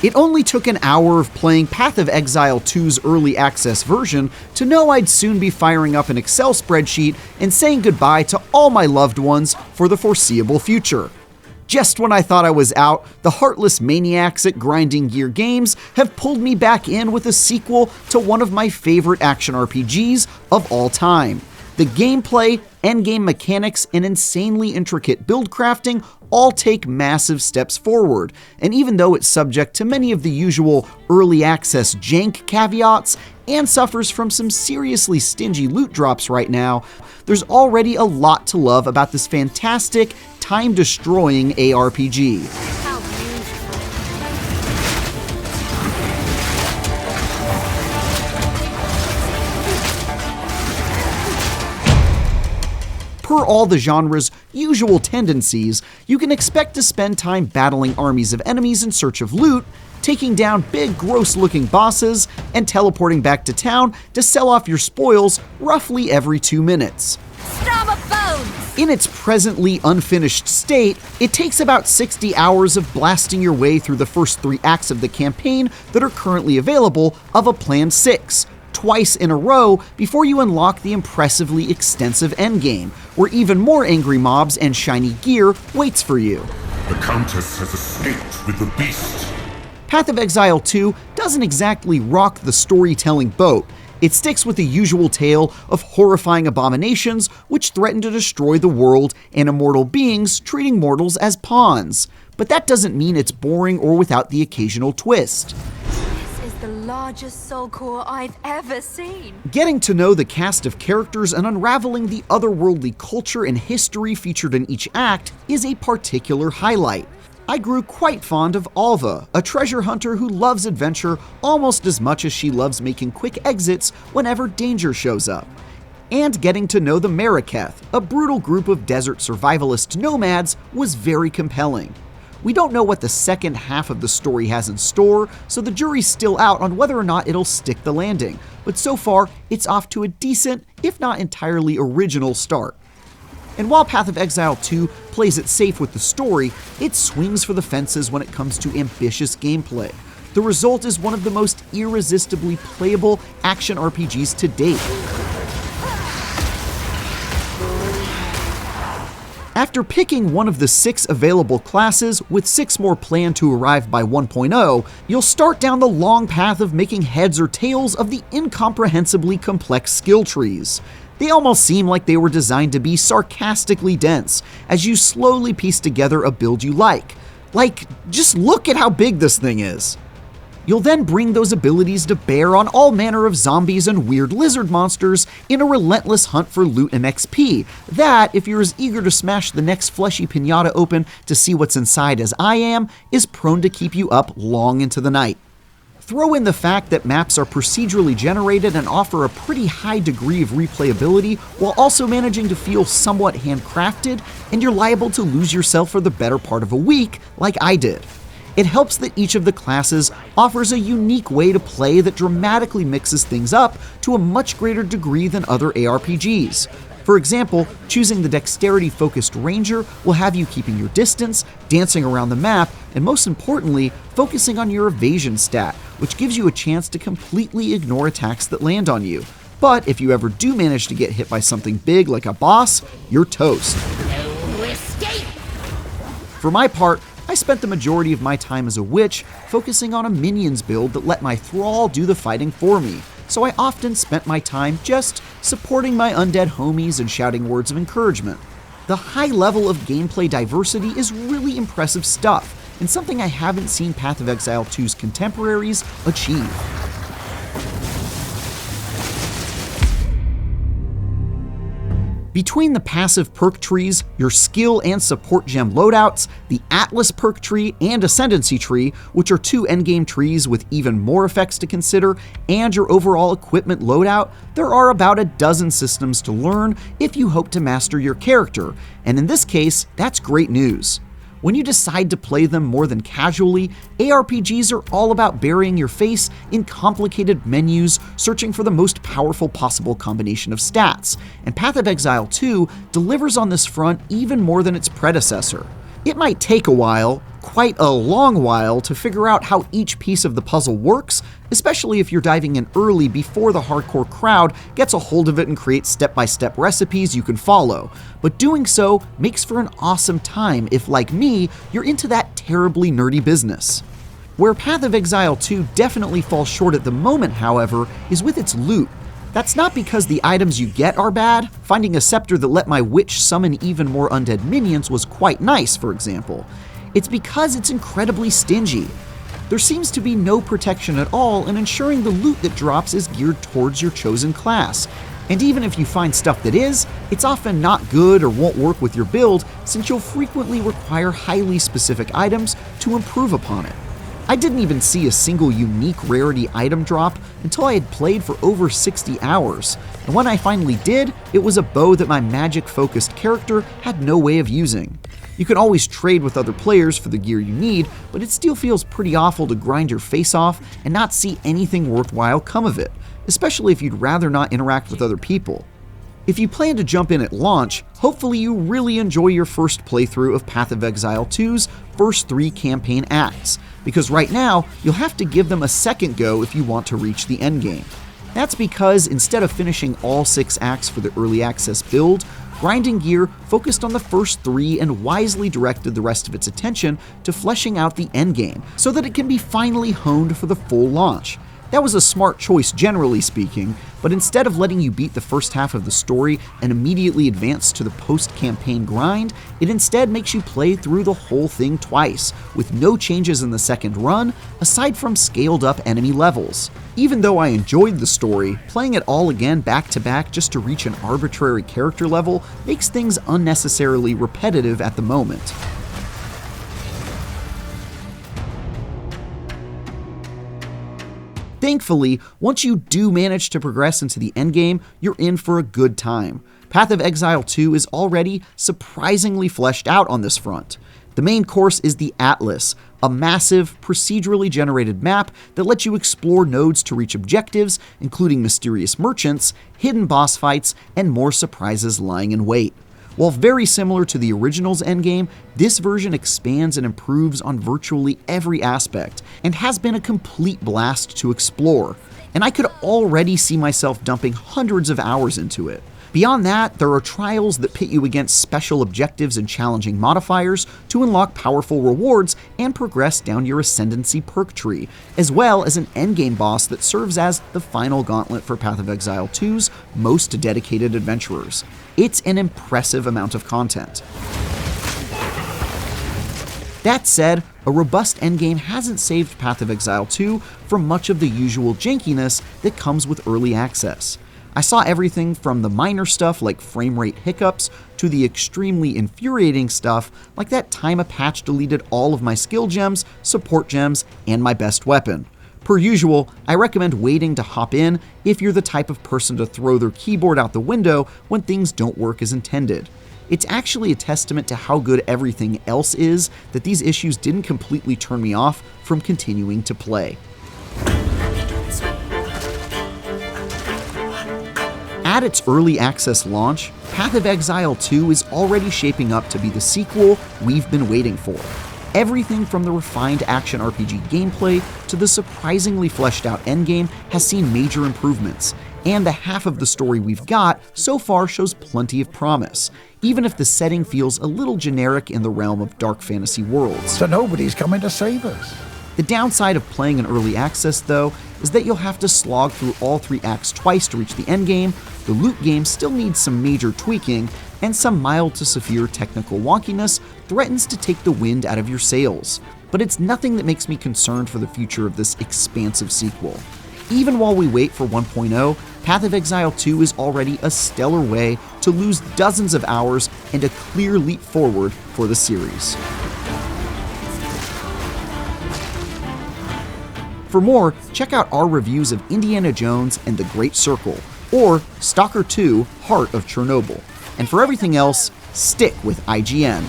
It only took an hour of playing Path of Exile 2's early access version to know I'd soon be firing up an Excel spreadsheet and saying goodbye to all my loved ones for the foreseeable future. Just when I thought I was out, the heartless maniacs at Grinding Gear Games have pulled me back in with a sequel to one of my favorite action RPGs of all time. The gameplay, endgame mechanics, and insanely intricate build crafting all take massive steps forward, and even though it's subject to many of the usual early access jank caveats and suffers from some seriously stingy loot drops right now, there's already a lot to love about this fantastic, time-destroying ARPG. Per all the genre's usual tendencies, you can expect to spend time battling armies of enemies in search of loot, taking down big, gross-looking bosses, and teleporting back to town to sell off your spoils roughly every 2 minutes. In its presently unfinished state, it takes about 60 hours of blasting your way through the first 3 acts of the campaign that are currently available of a planned 6, twice in a row before you unlock the impressively extensive endgame, where even more angry mobs and shiny gear waits for you. The Countess has escaped with the beast. Path of Exile 2 doesn't exactly rock the storytelling boat. It sticks with the usual tale of horrifying abominations which threaten to destroy the world and immortal beings treating mortals as pawns. But that doesn't mean it's boring or without the occasional twist. This is the largest soul core I've ever seen. Getting to know the cast of characters and unraveling the otherworldly culture and history featured in each act is a particular highlight. I grew quite fond of Alva, a treasure hunter who loves adventure almost as much as she loves making quick exits whenever danger shows up. And getting to know the Marraketh, a brutal group of desert survivalist nomads, was very compelling. We don't know what the second half of the story has in store, so the jury's still out on whether or not it'll stick the landing, but so far it's off to a decent, if not entirely original start. And while Path of Exile 2 plays it safe with the story, it swings for the fences when it comes to ambitious gameplay. The result is one of the most irresistibly playable action RPGs to date. After picking one of the 6 available classes, with 6 more planned to arrive by 1.0, you'll start down the long path of making heads or tails of the incomprehensibly complex skill trees. They almost seem like they were designed to be sarcastically dense, as you slowly piece together a build you like. Like, just look at how big this thing is. You'll then bring those abilities to bear on all manner of zombies and weird lizard monsters in a relentless hunt for loot and XP that, if you're as eager to smash the next fleshy piñata open to see what's inside as I am, is prone to keep you up long into the night. Throw in the fact that maps are procedurally generated and offer a pretty high degree of replayability while also managing to feel somewhat handcrafted, and you're liable to lose yourself for the better part of a week, like I did. It helps that each of the classes offers a unique way to play that dramatically mixes things up to a much greater degree than other ARPGs. For example, choosing the dexterity-focused ranger will have you keeping your distance, dancing around the map, and most importantly, focusing on your evasion stat, which gives you a chance to completely ignore attacks that land on you. But if you ever do manage to get hit by something big like a boss, you're toast. No escape! For my part, I spent the majority of my time as a witch focusing on a minions build that let my thrall do the fighting for me, so I often spent my time just supporting my undead homies and shouting words of encouragement. The high level of gameplay diversity is really impressive stuff, and something I haven't seen Path of Exile 2's contemporaries achieve. Between the passive perk trees, your skill and support gem loadouts, the Atlas perk tree and Ascendancy tree, which are 2 endgame trees with even more effects to consider, and your overall equipment loadout, there are about a dozen systems to learn if you hope to master your character, and in this case, that's great news. When you decide to play them more than casually, ARPGs are all about burying your face in complicated menus, searching for the most powerful possible combination of stats, and Path of Exile 2 delivers on this front even more than its predecessor. It might take a while, quite a long while to figure out how each piece of the puzzle works, especially if you're diving in early before the hardcore crowd gets a hold of it and creates step-by-step recipes you can follow. But doing so makes for an awesome time if, like me, you're into that terribly nerdy business. Where Path of Exile 2 definitely falls short at the moment, however, is with its loot. That's not because the items you get are bad. Finding a scepter that let my witch summon even more undead minions was quite nice, for example. It's because it's incredibly stingy. There seems to be no protection at all in ensuring the loot that drops is geared towards your chosen class. And even if you find stuff that is, it's often not good or won't work with your build, since you'll frequently require highly specific items to improve upon it. I didn't even see a single unique rarity item drop until I had played for over 60 hours, and when I finally did, it was a bow that my magic-focused character had no way of using. You can always trade with other players for the gear you need, but it still feels pretty awful to grind your face off and not see anything worthwhile come of it, especially if you'd rather not interact with other people. If you plan to jump in at launch, hopefully you really enjoy your first playthrough of Path of Exile 2's first 3 campaign acts, because right now, you'll have to give them a second go if you want to reach the endgame. That's because instead of finishing all 6 acts for the early access build, Grinding Gear focused on the first 3 and wisely directed the rest of its attention to fleshing out the endgame so that it can be finally honed for the full launch. That was a smart choice generally speaking, but instead of letting you beat the first half of the story and immediately advance to the post-campaign grind, it instead makes you play through the whole thing twice, with no changes in the second run, aside from scaled-up enemy levels. Even though I enjoyed the story, playing it all again back-to-back just to reach an arbitrary character level makes things unnecessarily repetitive at the moment. Thankfully, once you do manage to progress into the endgame, you're in for a good time. Path of Exile 2 is already surprisingly fleshed out on this front. The main course is the Atlas, a massive, procedurally generated map that lets you explore nodes to reach objectives, including mysterious merchants, hidden boss fights, and more surprises lying in wait. While very similar to the original's endgame, this version expands and improves on virtually every aspect, and has been a complete blast to explore, and I could already see myself dumping hundreds of hours into it. Beyond that, there are trials that pit you against special objectives and challenging modifiers to unlock powerful rewards and progress down your ascendancy perk tree, as well as an endgame boss that serves as the final gauntlet for Path of Exile 2's most dedicated adventurers. It's an impressive amount of content. That said, a robust endgame hasn't saved Path of Exile 2 from much of the usual jankiness that comes with early access. I saw everything from the minor stuff like frame rate hiccups to the extremely infuriating stuff like that time a patch deleted all of my skill gems, support gems, and my best weapon. Per usual, I recommend waiting to hop in if you're the type of person to throw their keyboard out the window when things don't work as intended. It's actually a testament to how good everything else is that these issues didn't completely turn me off from continuing to play. At its early access launch, Path of Exile 2 is already shaping up to be the sequel we've been waiting for. Everything from the refined action RPG gameplay to the surprisingly fleshed out endgame has seen major improvements, and the half of the story we've got so far shows plenty of promise, even if the setting feels a little generic in the realm of dark fantasy worlds. So nobody's coming to save us. The downside of playing in early access, though, is that you'll have to slog through all 3 acts twice to reach the endgame, the loot game still needs some major tweaking, and some mild to severe technical wonkiness threatens to take the wind out of your sails. But it's nothing that makes me concerned for the future of this expansive sequel. Even while we wait for 1.0, Path of Exile 2 is already a stellar way to lose dozens of hours and a clear leap forward for the series. For more, check out our reviews of Indiana Jones and the Great Circle, or Stalker 2: Heart of Chernobyl. And for everything else, stick with IGN.